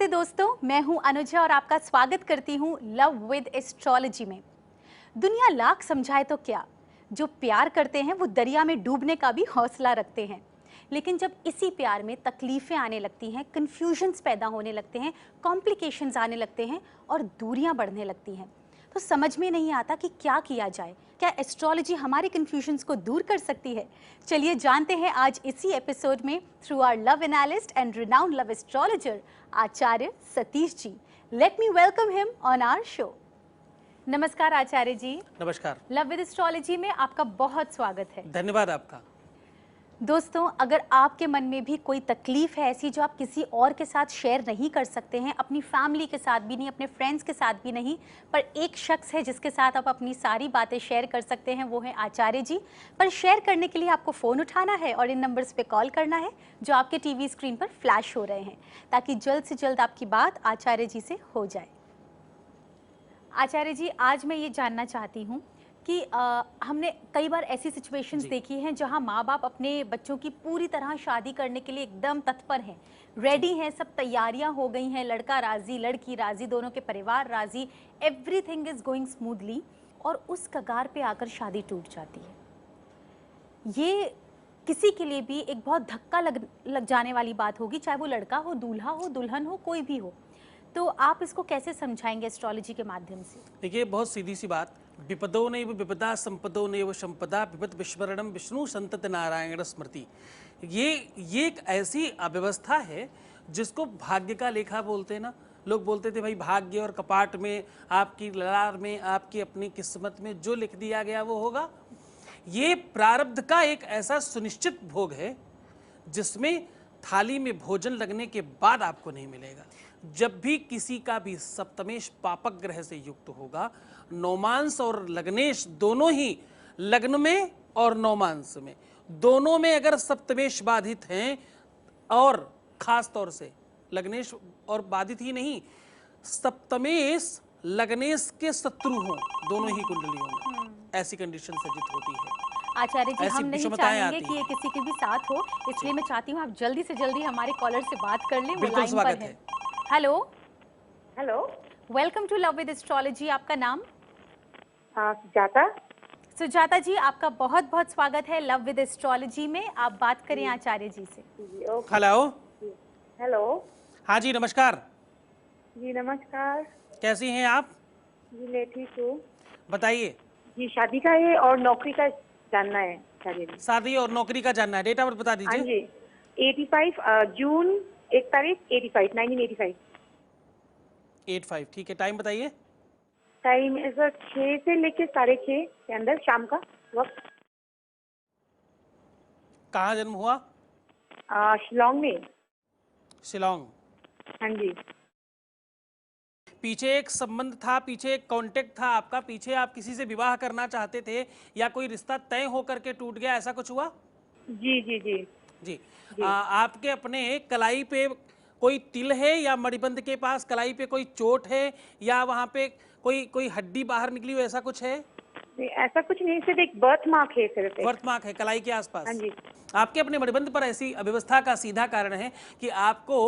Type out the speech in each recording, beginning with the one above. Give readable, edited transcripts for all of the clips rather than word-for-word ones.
नमस्ते दोस्तों, मैं हूं अनुजा और आपका स्वागत करती हूं लव विद एस्ट्रोलॉजी में। दुनिया लाख समझाए तो क्या, जो प्यार करते हैं वो दरिया में डूबने का भी हौसला रखते हैं। लेकिन जब इसी प्यार में तकलीफें आने लगती हैं, कन्फ्यूजन्स पैदा होने लगते हैं, कॉम्प्लिकेशंस आने लगते हैं और दूरियां बढ़ने लगती हैं, तो समझ में नहीं आता कि क्या किया जाए। क्या एस्ट्रोलॉजी हमारे कन्फ्यूजन्स को दूर कर सकती है? चलिए जानते हैं आज इसी एपिसोड में through our love analyst and renowned love astrologer Acharya Satish ji. Let me welcome him on our show. नमस्कार आचार्य जी। नमस्कार। लव विद एस्ट्रोलॉजी में आपका बहुत स्वागत है। धन्यवाद आपका। दोस्तों, अगर आपके मन में भी कोई तकलीफ है ऐसी जो आप किसी और के साथ शेयर नहीं कर सकते हैं, अपनी फैमिली के साथ भी नहीं, अपने फ्रेंड्स के साथ भी नहीं, पर एक शख्स है जिसके साथ आप अपनी सारी बातें शेयर कर सकते हैं, वो है आचार्य जी। पर शेयर करने के लिए आपको फ़ोन उठाना है और इन नंबर्स पे कॉल करना है जो आपके टीवी स्क्रीन पर फ्लैश हो रहे हैं, ताकि जल्द से जल्द आपकी बात आचार्य जी से हो जाए। आचार्य जी, आज मैं ये जानना चाहती हूँ कि हमने कई बार ऐसी सिचुएशंस देखी हैं जहां माँ बाप अपने बच्चों की पूरी तरह शादी करने के लिए एकदम तत्पर हैं, रेडी हैं, सब तैयारियां हो गई हैं, लड़का राजी, लड़की राजी, दोनों के परिवार राजी, एवरीथिंग इज गोइंग स्मूथली, और उस कगार पे आकर शादी टूट जाती है। ये किसी के लिए भी एक बहुत धक्का लग जाने वाली बात होगी, चाहे वो लड़का हो, दूल्हा हो, दुल्हन हो, कोई भी हो। तो आप इसको कैसे समझाएंगे एस्ट्रोलॉजी के माध्यम से? देखिए, बहुत सीधी सी बात, विपदो नैव विपदा संपदो नैव संपदा विपद विस्मरणम विष्णु संतत नारायण स्मृति। ये एक ऐसी अव्यवस्था है जिसको भाग्य का लेखा बोलते हैं ना। लोग बोलते थे भाई भाग्य और कपाट में, आपकी ललार में, आपकी अपनी किस्मत में जो लिख दिया गया वो होगा। ये प्रारब्ध का एक ऐसा सुनिश्चित भोग है जिसमें थाली में भोजन लगने के बाद आपको नहीं मिलेगा। जब भी किसी का भी सप्तमेश पापक ग्रह से युक्त होगा, नौमांस और लग्नेश दोनों ही, लग्न में और नौमांस में दोनों में अगर सप्तमेश बाधित हैं, और खास तौर से लग्नेश और बाधित ही नहीं, सप्तमेश लग्नेश के शत्रु हों दोनों ही कुंडलियों में, ऐसी कंडीशन सृजित होती है। आचार्य जी, हम नहीं चाहेंगे कि ये किसी के भी साथ हो, इसलिए मैं चाहती हूँ आप जल्दी से जल्दी हमारे कॉलर से बात कर लें। बिल्कुल, स्वागत है। Hello hello, welcome to love with astrology. आपका नाम? सुजाता। सुजाता जी, आपका बहुत बहुत स्वागत है लव विद एस्ट्रोलॉजी में। आप बात करें आचार्य जी से। हेलो। हेलो। हाँ जी, नमस्कार। जी नमस्कार। कैसी हैं आप? जी मैं ठीक हूँ। बताइए। जी शादी का है और नौकरी का जानना है। शादी और नौकरी का जानना है। डेट ऑफ बर्थ बता दीजिए। हाँ जी, 85 जून 1 तारीख 1985। 85, ठीक है। टाइम बताइए। टाइम ऐसा 6 से लेके 6:30 के अंदर शाम का वक्त। कहाँ जन्म हुआ? शिलोंग में। शिलोंग। हाँ जी। पीछे एक संबंध था, पीछे एक कांटेक्ट था आपका, पीछे आप किसी से विवाह करना चाहते थे या कोई रिश्ता तय होकर के टूट गया, ऐसा कुछ हुआ? जी जी जी जी, जी। आपके अपने कलाई पे कोई तिल है या मणिबंध के पास कलाई पे कोई चोट है या वहाँ पे कोई हड्डी बाहर निकली हो, ऐसा कुछ है? ऐसा कुछ नहीं, सिर्फ एक बर्थ मार्क है। सिर्फ बर्थ मार्क है कलाई के आसपास? हाँ जी। आपके अपने मणिबंध पर ऐसी अव्यवस्था का सीधा कारण है कि आपको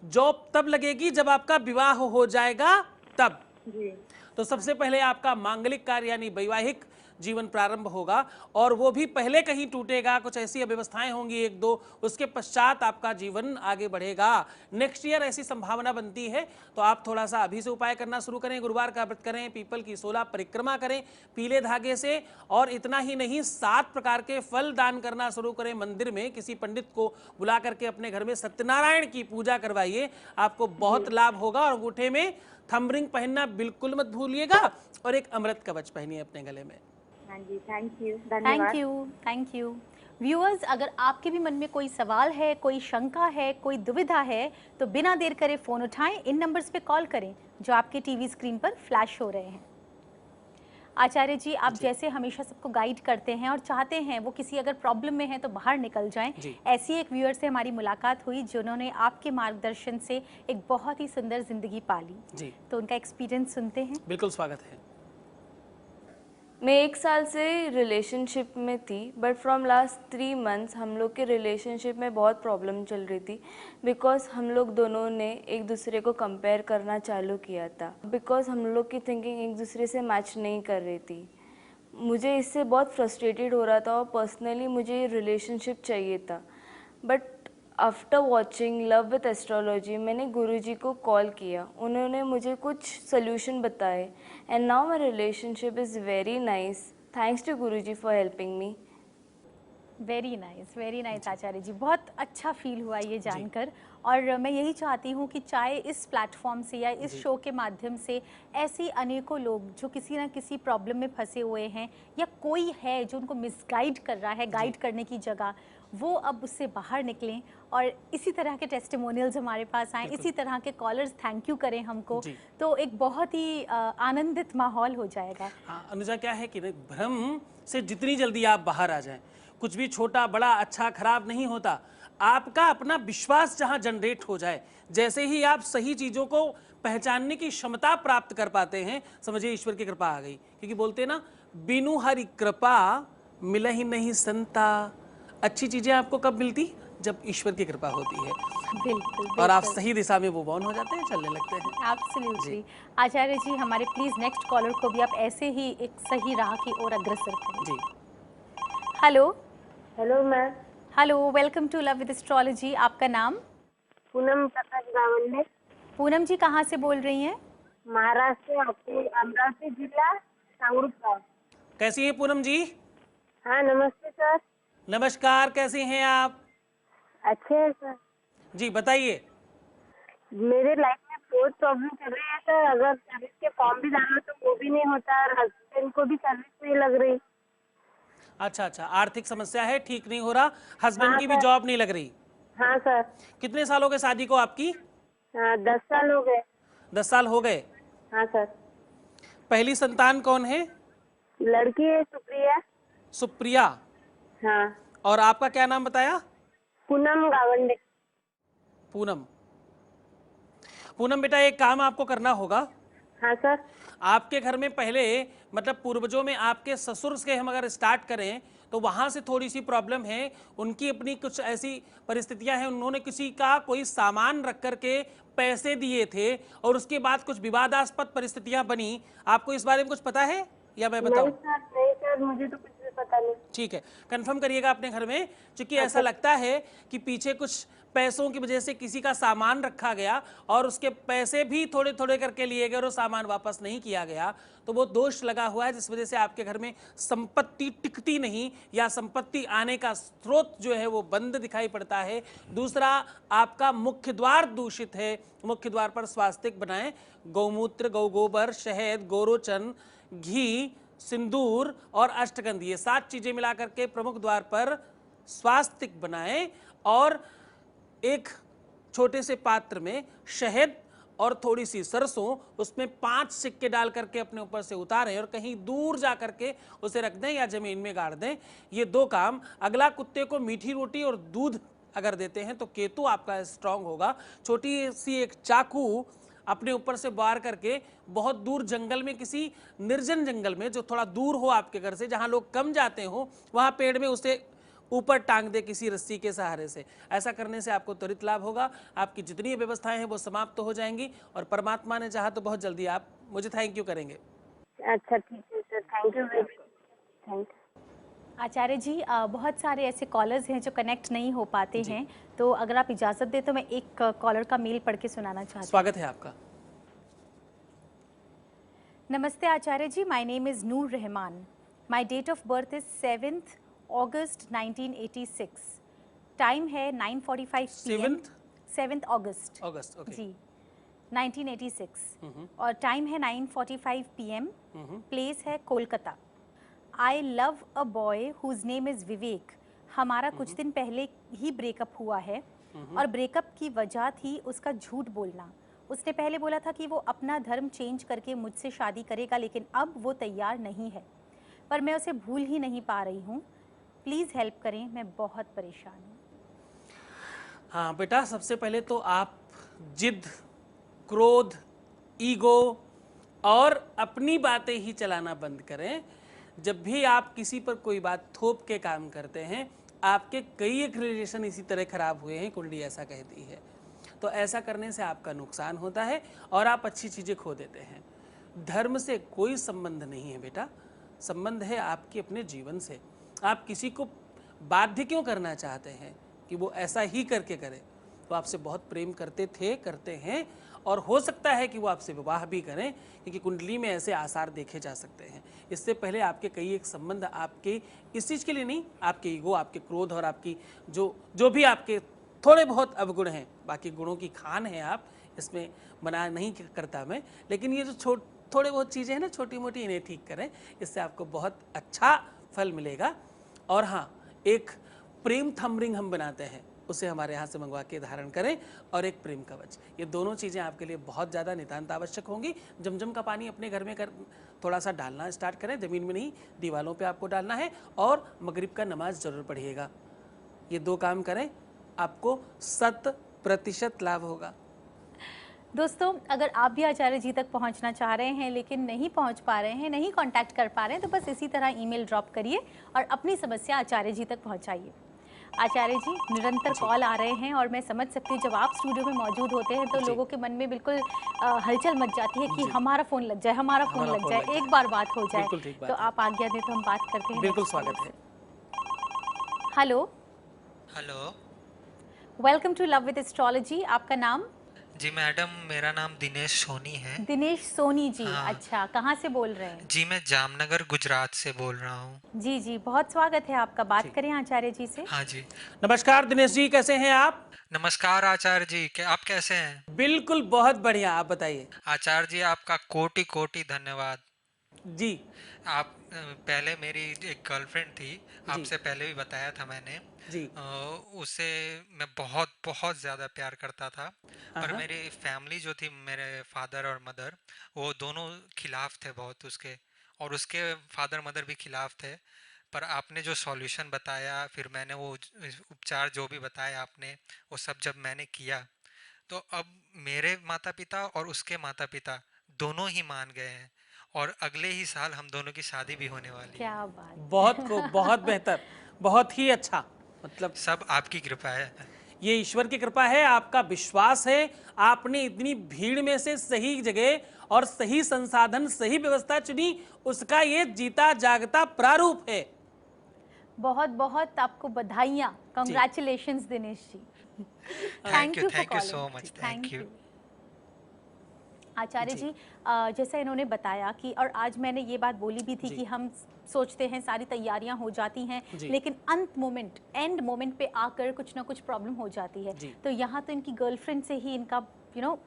जॉब तब लगेगी जब आपका विवाह हो जाएगा, तब। जी। तो सबसे पहले आपका मांगलिक कार्य यानी वैवाहिक जीवन प्रारंभ होगा, और वो भी पहले कहीं टूटेगा, कुछ ऐसी अव्यवस्थाएं होंगी एक दो, उसके पश्चात आपका जीवन आगे बढ़ेगा। नेक्स्ट ईयर ऐसी संभावना बनती है। तो आप थोड़ा सा अभी से उपाय करना शुरू करें, गुरुवार का व्रत करें, पीपल की 16 परिक्रमा करें पीले धागे से, और इतना ही नहीं 7 प्रकार के फल दान करना शुरू करें। मंदिर में किसी पंडित को बुला करके अपने घर में सत्यनारायण की पूजा करवाइए, आपको बहुत लाभ होगा। और अंगूठे में थंब रिंग पहनना बिल्कुल मत भूलिएगा, और एक अमृत कवच पहनिए अपने गले में। हाँ जी, थैंक यू, धन्यवाद। Thank you. व्यूअर्स, अगर आपके भी मन में कोई सवाल है, कोई शंका है, कोई दुविधा है, तो बिना देर करे फ़ोन उठाएं, इन नंबर्स पे कॉल करें जो आपके टीवी स्क्रीन पर फ्लैश हो रहे हैं। आचार्य जी, आप जैसे हमेशा सबको गाइड करते हैं और चाहते हैं वो किसी अगर प्रॉब्लम में है तो बाहर निकल जाएं, ऐसी एक व्यूअर से हमारी मुलाकात हुई जिन्होंने आपके मार्गदर्शन से एक बहुत ही सुंदर जिंदगी पाली। तो उनका एक्सपीरियंस सुनते हैं। बिल्कुल, स्वागत है। मैं 1 साल से रिलेशनशिप में थी, बट फ्रॉम लास्ट 3 मंथ्स हम लोग के रिलेशनशिप में बहुत प्रॉब्लम चल रही थी, बिकॉज हम लोग दोनों ने एक दूसरे को कंपेयर करना चालू किया था, बिकॉज हम लोग की थिंकिंग एक दूसरे से मैच नहीं कर रही थी। मुझे इससे बहुत फ्रस्ट्रेटेड हो रहा था और पर्सनली मुझे रिलेशनशिप चाहिए था, but after watching love with astrology मैंने गुरुजी को कॉल किया, उन्होंने मुझे कुछ सोल्यूशन बताए and now my relationship is very nice, thanks to Guruji for helping me. Very nice Acharya ji, बहुत अच्छा फील हुआ ये जानकर। और मैं यही चाहती हूँ कि चाहे इस प्लेटफॉर्म से या इस शो के माध्यम से ऐसी अनेकों लोग जो किसी ना किसी प्रॉब्लम में फंसे हुए हैं या कोई है जो उनको मिसगाइड कर रहा है, गाइड करने की जगह, वो अब उससे बाहर निकलें और इसी तरह के टेस्टिमोनियल्स हमारे पास आएँ, इसी तरह के कॉलर्स थैंक यू करें हमको, तो एक बहुत ही आनंदित माहौल हो जाएगा। हाँ अनुजा, क्या है कि भ्रम से जितनी जल्दी आप बाहर आ जाएं, कुछ भी छोटा बड़ा अच्छा खराब नहीं होता। आपका अपना विश्वास जहां जनरेट हो जाए, जैसे ही आप सही चीजों को पहचानने की क्षमता प्राप्त कर पाते हैं, समझिए ईश्वर की कृपा आ गई। क्योंकि बोलते हैं ना, बिनु हरि कृपा मिल ही नहीं संता। अच्छी चीजें आपको कब मिलती? जब ईश्वर की कृपा होती है। बिल्कुल, और आप सही दिशा में वो बॉर्न हो जाते हैं, चलने लगते हैं। एब्सोल्युटली। आचार्य जी, हमारे प्लीज नेक्स्ट कॉलर को भी आप ऐसे ही एक सही राह की ओर अग्रसर करें। जी, hello. Hello ma'am. Hello, welcome to love with astrology. आपका नाम? पूनम प्रकाश गावंडे। पूनम जी, कहाँ से बोल रही हैं? महाराष्ट्र, अमरावती जिला, सांगरूप गाँव। कैसी हैं पूनम जी? हाँ नमस्ते सर। नमस्कार, कैसे हैं आप? अच्छे हैं सर। जी बताइए। मेरे लाइफ में बहुत प्रॉब्लम चल रही है सर। अगर सर्विस के फॉर्म भी डालो तो वो भी नहीं होता और हस्बैंड को भी सर्विस नहीं लग रही। अच्छा अच्छा, आर्थिक समस्या है, ठीक नहीं हो रहा। हस्बैंड हाँ की भी सर। जॉब नहीं लग रही। हाँ सर। कितने साल हो गए शादी को आपकी? हाँ 10 साल हो गए। 10 साल हो गए। हाँ सर। पहली संतान कौन है? लड़की है सुप्रिया। सुप्रिया। हाँ। और आपका क्या नाम बताया? पूनम गावंडे। पूनम। पूनम बेटा, एक काम आपको करना होगा। हाँ सर। आपके घर में पहले, मतलब पूर्वजों में आपके ससुर से हम अगर स्टार्ट करें तो वहां से थोड़ी सी प्रॉब्लम है। उनकी अपनी कुछ ऐसी परिस्थितियां हैं, उन्होंने किसी का कोई सामान रख करके पैसे दिए थे और उसके बाद कुछ विवादास्पद परिस्थितियां बनी। आपको इस बारे में कुछ पता है या मैं बताऊं? नहीं सर, मुझे तो कुछ भी पता नहीं। ठीक है, कंफर्म करिएगा अपने घर में, क्योंकि ऐसा लगता है कि पीछे कुछ पैसों की वजह से किसी का सामान रखा गया और उसके पैसे भी थोड़े थोड़े करके लिए गए और सामान वापस नहीं किया गया, तो वो दोष लगा हुआ है, जिस वजह से आपके घर में संपत्ति टिकती नहीं या संपत्ति आने का स्रोत जो है वो बंद दिखाई पड़ता है। दूसरा, आपका मुख्य द्वार दूषित है। मुख्य द्वार पर स्वास्तिक बनाएं। गौमूत्र, गौ गोबर, शहद, गोरोचन, घी, सिंदूर और अष्टगंध, ये 7 चीजें मिलाकर के प्रमुख द्वार पर स्वास्तिक बनाएं और एक छोटे से पात्र में शहद और थोड़ी सी सरसों, उसमें 5 सिक्के डाल करके अपने ऊपर से उतारें और कहीं दूर जा करके उसे रख दें या जमीन में गाड़ दें। ये 2 काम। अगला, कुत्ते को मीठी रोटी और दूध अगर देते हैं तो केतु आपका स्ट्रांग होगा। छोटी सी एक चाकू अपने ऊपर से वार करके बहुत दूर जंगल में, किसी निर्जन जंगल में जो थोड़ा दूर हो आपके घर से, जहां लोग कम जाते हो, वहां पेड़ में उसे ऊपर टांग दे किसी रस्सी के सहारे से। ऐसा करने से आपको त्वरित लाभ होगा। आपकी जितनी व्यवस्थाएं हैं वो समाप्त हो जाएंगी और परमात्मा ने चाहा तो बहुत जल्दी आप मुझे थैंक यू करेंगे। अच्छा ठीक है sir, thank you very much. Thank you. Acharya ji, बहुत सारे ऐसे कॉलर्स हैं जो कनेक्ट नहीं हो पाते हैं, तो अगर आप इजाज़त दें तो मैं एक कॉलर का मेल पढ़ के सुनाना चाहती हूँ। स्वागत है आपका। नमस्ते Acharya ji, my name is Noor Rahman. My date of birth is 7th August 1986। Time है 9:45 PM। 7th अगस्त ओके। जी 1986। और टाइम है 9:45 PM। प्लेस है Kolkata. I love a boy whose name is Vivek. हमारा कुछ दिन पहले ही ब्रेकअप हुआ है और ब्रेकअप की वजह थी उसका झूठ बोलना। उसने पहले बोला था कि वो अपना धर्म चेंज करके मुझसे शादी करेगा, लेकिन अब वो तैयार नहीं है, पर मैं उसे भूल ही नहीं पा रही हूँ। प्लीज़ हेल्प करें, मैं बहुत परेशान हूँ। हाँ बेटा, सबसे पहले तो आप जिद, क्रोध, ईगो और अपनी बातें ही चलाना बंद करें। जब भी आप किसी पर कोई बात थोप के काम करते हैं, आपके कई एक रिलेशन इसी तरह खराब हुए हैं, कुंडली ऐसा कहती है। तो ऐसा करने से आपका नुकसान होता है और आप अच्छी चीज़ें खो देते हैं। धर्म से कोई संबंध नहीं है बेटा, संबंध है आपके अपने जीवन से। आप किसी को बाध्य क्यों करना चाहते हैं कि वो ऐसा ही करके करे? तो आपसे बहुत प्रेम करते थे, करते हैं, और हो सकता है कि वो आपसे विवाह भी करें, क्योंकि कुंडली में ऐसे आसार देखे जा सकते हैं। इससे पहले आपके कई एक संबंध आपके इस चीज़ के लिए नहीं, आपके ईगो, आपके क्रोध और आपकी जो भी आपके थोड़े बहुत अवगुण हैं, बाकी गुणों की खान है आप, इसमें मना नहीं करता मैं, लेकिन ये जो थोड़े बहुत चीज़ें हैं ना, छोटी मोटी, इन्हें ठीक करें, इससे आपको बहुत अच्छा फल मिलेगा। और हाँ, एक प्रेम थंब रिंग हम बनाते हैं, उसे हमारे यहाँ से मंगवा के धारण करें, और एक प्रेम कवच, ये दोनों चीज़ें आपके लिए बहुत ज़्यादा नितांत आवश्यक होंगी। जमजम का पानी अपने घर में थोड़ा सा डालना स्टार्ट करें, ज़मीन में नहीं, दीवालों पे आपको डालना है, और मगरिब का नमाज ज़रूर पढ़िएगा। ये 2 काम करें, आपको 100% लाभ होगा। दोस्तों, अगर आप भी आचार्य जी तक पहुंचना चाह रहे हैं लेकिन नहीं पहुंच पा रहे हैं, नहीं कांटेक्ट कर पा रहे हैं, तो बस इसी तरह ईमेल ड्रॉप करिए और अपनी समस्या आचार्य जी तक पहुंचाइए। आचार्य जी, निरंतर कॉल आ रहे हैं और मैं समझ सकती हूँ जब आप स्टूडियो में मौजूद होते हैं तो लोगों के मन में बिल्कुल हलचल मच जाती है कि हमारा फ़ोन लग जाए, हमारा फ़ोन लग जाए, एक बार बात हो जाए। तो आप आज्ञा दें तो हम बात करते हैं। बिल्कुल स्वागत है। Hello. Hello. Welcome to love with astrology. आपका नाम? जी मैडम, मेरा नाम दिनेश सोनी है। दिनेश सोनी जी। हाँ। अच्छा, कहाँ से बोल रहे हैं? जी मैं जामनगर गुजरात से बोल रहा हूँ। जी जी, बहुत स्वागत है आपका। बात करें आचार्य जी से। हाँ जी। नमस्कार दिनेश जी, कैसे हैं आप? नमस्कार आचार्य जी, आप कैसे हैं? बिल्कुल बहुत बढ़िया, आप बताइए। आचार्य जी, आपका कोटि कोटि धन्यवाद। जी। आप पहले मेरी एक गर्लफ्रेंड थी, आपसे पहले भी बताया था मैंने जी। उसे मैं बहुत बहुत ज़्यादा प्यार करता था, पर हाँ। मेरी फैमिली जो थी, मेरे फादर और मदर, वो दोनों खिलाफ थे बहुत उसके, और उसके फादर मदर भी खिलाफ थे। पर आपने जो सॉल्यूशन बताया, फिर मैंने वो उपचार जो भी बताया आपने, वो सब जब मैंने किया, तो अब मेरे माता पिता और उसके माता पिता दोनों ही मान गए हैं, और अगले ही साल हम दोनों की शादी भी होने वाली है। क्या बात। बहुत बेहतर, बहुत ही अच्छा। मतलब सब आपकी कृपा है। ये ईश्वर की कृपा है, आपका विश्वास है, आपने इतनी भीड़ में से सही जगह और सही संसाधन, सही व्यवस्था चुनी, उसका ये जीता जागता प्रारूप है। बहुत बहुत आपको बधाइयाँ। Congratulations Dinesh ji. Thank you so much. Thank you. Acharya ji, जैसा इन्होंने बताया कि, और आज मैंने ये बात बोली भी थी कि हम सोचते हैं सारी तैयारियां हो जाती हैं, लेकिन अंत मोमेंट, एंड मोमेंट पे आकर कुछ ना कुछ प्रॉब्लम हो जाती है। तो यहाँ तो इनकी गर्लफ्रेंड से ही इनका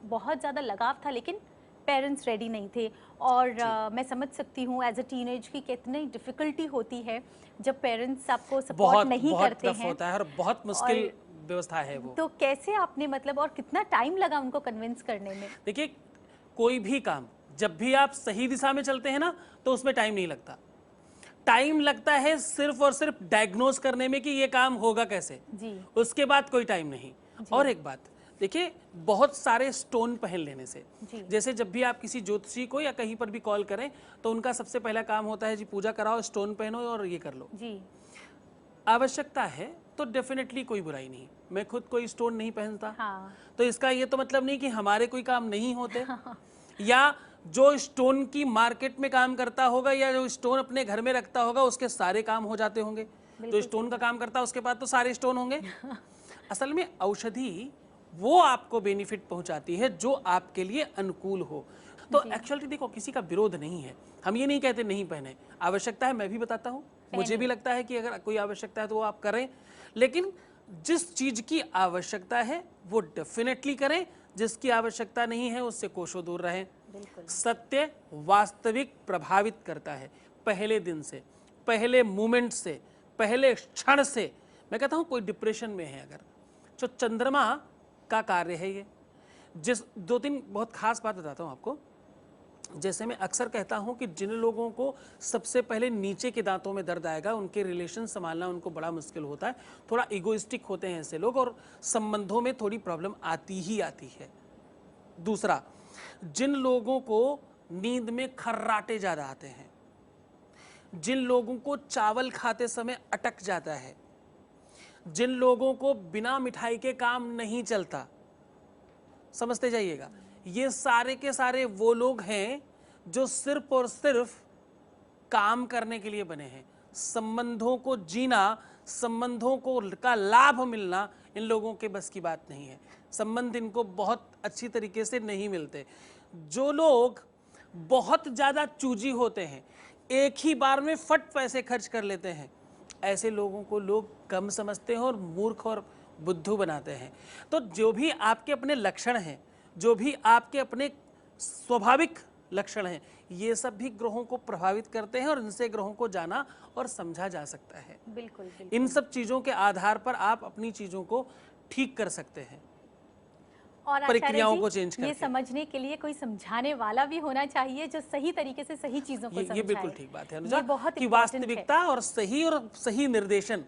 बहुत ज़्यादा लगाव था, लेकिन पेरेंट्स रेडी नहीं थे। और मैं समझ सकती हूँ एज अ टीनेज की कितनी डिफ़िकल्टी होती है जब पेरेंट्स आपको सपोर्ट नहीं करते हैं। होता है और बहुत मुश्किल व्यवस्था है वो। तो कैसे आपने, मतलब, और कितना टाइम लगा उनको कन्विंस करने में? देखिए, कोई भी काम जब भी आप सही दिशा में चलते हैं ना, तो उसमें टाइम नहीं लगता। टाइम लगता है सिर्फ और सिर्फ डायग्नोज करने में कि ये काम होगा कैसे जी। उसके बाद कोई टाइम नहीं। और एक बात देखिए, बहुत सारे स्टोन पहन लेने से, जैसे जब भी आप किसी ज्योतिषी को या कहीं पर भी कॉल करें तो उनका सबसे पहला काम होता है जी पूजा कराओ, स्टोन पहनो और ये कर लो जी। आवश्यकता है तो डेफिनेटली कोई बुराई नहीं। मैं खुद कोई स्टोन नहीं पहनता। हाँ। तो इसका ये तो मतलब नहीं कि हमारे कोई काम नहीं होते। या जो स्टोन की मार्केट में काम करता होगा या जो स्टोन अपने घर में रखता होगा उसके सारे काम हो जाते होंगे। जो स्टोन का काम करता है उसके पास तो सारे स्टोन होंगे। असल में औषधि वो आपको बेनिफिट पहुंचाती है जो आपके लिए अनुकूल हो। तो एक्चुअली देखो, किसी का विरोध नहीं है, हम ये नहीं कहते नहीं पहने, आवश्यकता है मैं भी बताता हूँ, मुझे भी लगता है कि अगर कोई आवश्यकता है तो वो आप करें, लेकिन जिस चीज की आवश्यकता है वो डेफिनेटली करें, जिसकी आवश्यकता नहीं है उससे कोसों दूर रहें। सत्य वास्तविक प्रभावित करता है, पहले दिन से, पहले मोमेंट से, पहले क्षण से। मैं कहता हूँ कोई डिप्रेशन में है अगर, जो चंद्रमा का कार्य है ये, जिस 2-3 बहुत खास बात बताता हूँ आपको। जैसे मैं अक्सर कहता हूं कि जिन लोगों को सबसे पहले नीचे के दांतों में दर्द आएगा, उनके रिलेशन संभालना उनको बड़ा मुश्किल होता है, थोड़ा इगोइस्टिक होते हैं ऐसे लोग, और संबंधों में थोड़ी प्रॉब्लम आती ही आती है। दूसरा, जिन लोगों को नींद में खर्राटे ज़्यादा आते हैं, जिन लोगों को चावल खाते समय अटक जाता है, जिन लोगों को बिना मिठाई के काम नहीं चलता, समझते जाइएगा, ये सारे के सारे वो लोग हैं जो सिर्फ और सिर्फ काम करने के लिए बने हैं। संबंधों को जीना, संबंधों को का लाभ मिलना इन लोगों के बस की बात नहीं है। संबंध इनको बहुत अच्छी तरीके से नहीं मिलते। जो लोग बहुत ज़्यादा चूजी होते हैं, एक ही बार में फट पैसे खर्च कर लेते हैं, ऐसे लोगों को लोग कम समझते हैं और मूर्ख और बुद्धू बनाते हैं। तो जो भी आपके अपने लक्षण हैं, जो भी आपके अपने स्वाभाविक लक्षण हैं, ये सब भी ग्रहों को प्रभावित करते हैं और इनसे ग्रहों को जाना और समझा जा सकता है। बिल्कुल, बिल्कुल। इन सब चीज़ों के आधार पर आप अपनी चीज़ों को ठीक कर सकते हैं और प्रक्रियाओं आचार्य को जी, चेंज करके। ये समझने के लिए कोई समझाने वाला भी होना चाहिए जो सही तरीके से सही चीजों को ये समझाए। बिल्कुल ठीक बात है ये अनुजा, बहुत कि important है। वास्तविकता और सही निर्देशन।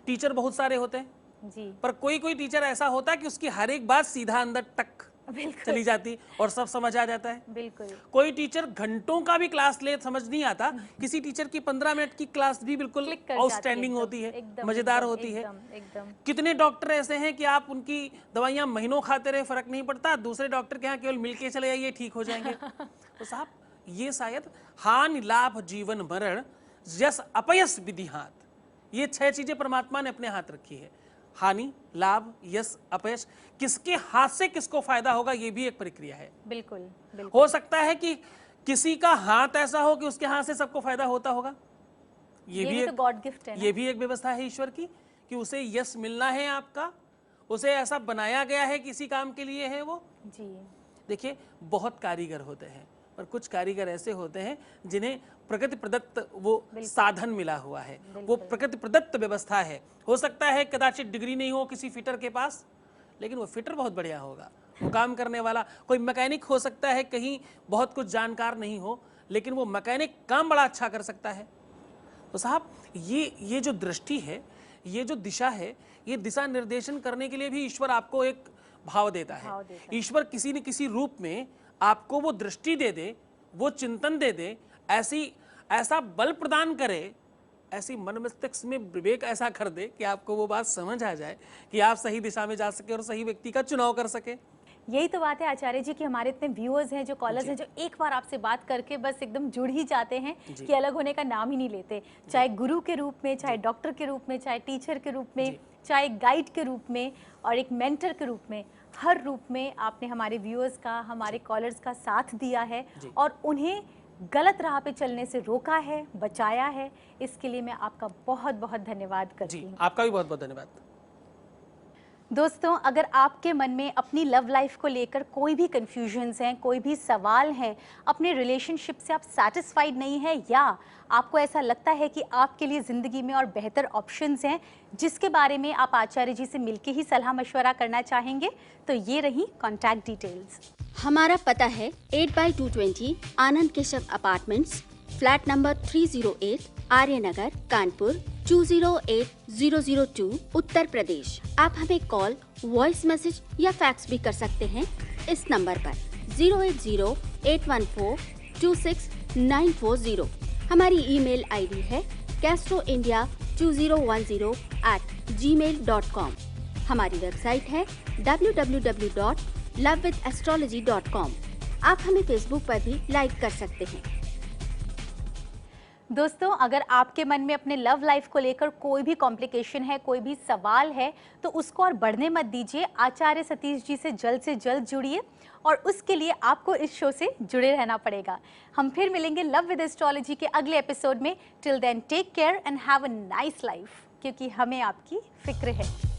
टीचर बहुत सारे होते हैं, जी, पर कोई कोई टीचर ऐसा होता है कि उसकी हर एक बात सीधा अंदर टक बिल्कुल चली जाती और सब समझ आ जाता है। बिल्कुल। कोई टीचर घंटों का भी क्लास ले, समझ नहीं आता। किसी टीचर की 15 मिनट की क्लास भी बिल्कुल क्लिक कर जाती है आउटस्टैंडिंग एकदम, होती है, एकदम, मजेदार एकदम, होती है। एकदम। कितने डॉक्टर ऐसे हैं कि आप उनकी दवाइयां महीनों खाते रहे, फर्क नहीं पड़ता, दूसरे डॉक्टर के यहाँ केवल मिलके चले जाइए, ठीक हो जाएंगे। तो साहब, ये शायद हानि लाभ जीवन मरण यश अपयश विधि हाथ, ये 6 चीजें परमात्मा ने अपने हाथ रखी है। हानि, लाभ, यश, अपयश, किसके हाथ से किसको फायदा होगा, ये भी एक प्रक्रिया है। बिल्कुल बिल्कुल। हो सकता है कि किसी का हाथ ऐसा हो कि उसके हाथ से सबको फायदा होता होगा। ये भी तो गॉड गिफ्ट है ना? ये भी एक व्यवस्था है ईश्वर की कि उसे यश मिलना है आपका, उसे ऐसा बनाया गया है, किसी काम के लिए है वो। जी, देखिए, बहुत कारीगर होते हैं, और कुछ कारीगर ऐसे होते हैं जिन्हें प्रकृति प्रदत्त वो साधन मिला हुआ है, वो प्रकृति प्रदत्त व्यवस्था है। हो सकता है कदाचित डिग्री नहीं हो किसी फिटर के पास, लेकिन वो फिटर बहुत बढ़िया होगा, वो काम करने वाला। कोई मैकेनिक हो सकता है कहीं बहुत कुछ जानकार नहीं हो, लेकिन वो मैकेनिक काम बड़ा अच्छा कर सकता है। तो साहब, ये जो दृष्टि है, ये जो दिशा है, ये दिशा निर्देशन करने के लिए भी ईश्वर आपको एक भाव देता है। ईश्वर किसी न किसी रूप में आपको वो दृष्टि दे दे, वो चिंतन दे दे, ऐसा बल प्रदान करे, ऐसी मन मस्तिष्क में विवेक ऐसा कर दे कि आपको वो बात समझ आ जाए कि आप सही दिशा में जा सके और सही व्यक्ति का चुनाव कर सके। यही तो बात है आचार्य जी कि हमारे इतने व्यूअर्स हैं, जो कॉलर्स हैं, जो एक बार आपसे बात करके बस एकदम जुड़ ही जाते हैं कि अलग होने का नाम ही नहीं लेते। चाहे गुरु के रूप में, चाहे डॉक्टर के रूप में, चाहे टीचर के रूप में, चाहे गाइड के रूप में और एक मेंटर के रूप में, हर रूप में आपने हमारे व्यूअर्स का, हमारे कॉलर्स का साथ दिया है और उन्हें गलत राह पे चलने से रोका है, बचाया है। इसके लिए मैं आपका बहुत बहुत धन्यवाद करती हूँ। आपका भी बहुत बहुत धन्यवाद। दोस्तों, अगर आपके मन में अपनी लव लाइफ को लेकर कोई भी कन्फ्यूजन्स हैं, कोई भी सवाल हैं, अपने रिलेशनशिप से आप सेटिस्फाइड नहीं हैं, या आपको ऐसा लगता है कि आपके लिए ज़िंदगी में और बेहतर ऑप्शंस हैं जिसके बारे में आप आचार्य जी से मिलके ही सलाह मशवरा करना चाहेंगे, तो ये रही कॉन्टैक्ट डिटेल्स। हमारा पता है 8/220 Anand Keshav apartments, flat number 308, Aryanagar, Kanpur 208002, Uttar Pradesh. आप हमें कॉल, वॉइस मैसेज या फैक्स भी कर सकते हैं इस नंबर पर 08081426940। हमारी ईमेल आईडी है castroindia2010@gmail.com। हमारी वेबसाइट है www.lovewithastrology.com। आप हमें फेसबुक पर भी लाइक कर सकते हैं। दोस्तों, अगर आपके मन में अपने लव लाइफ को लेकर कोई भी कॉम्प्लिकेशन है, कोई भी सवाल है, तो उसको और बढ़ने मत दीजिए। आचार्य सतीश जी से जल्द जुड़िए और उसके लिए आपको इस शो से जुड़े रहना पड़ेगा। हम फिर मिलेंगे लव विद एस्ट्रोलॉजी के अगले एपिसोड में। Till then take care and have a nice life, क्योंकि हमें आपकी फिक्र है।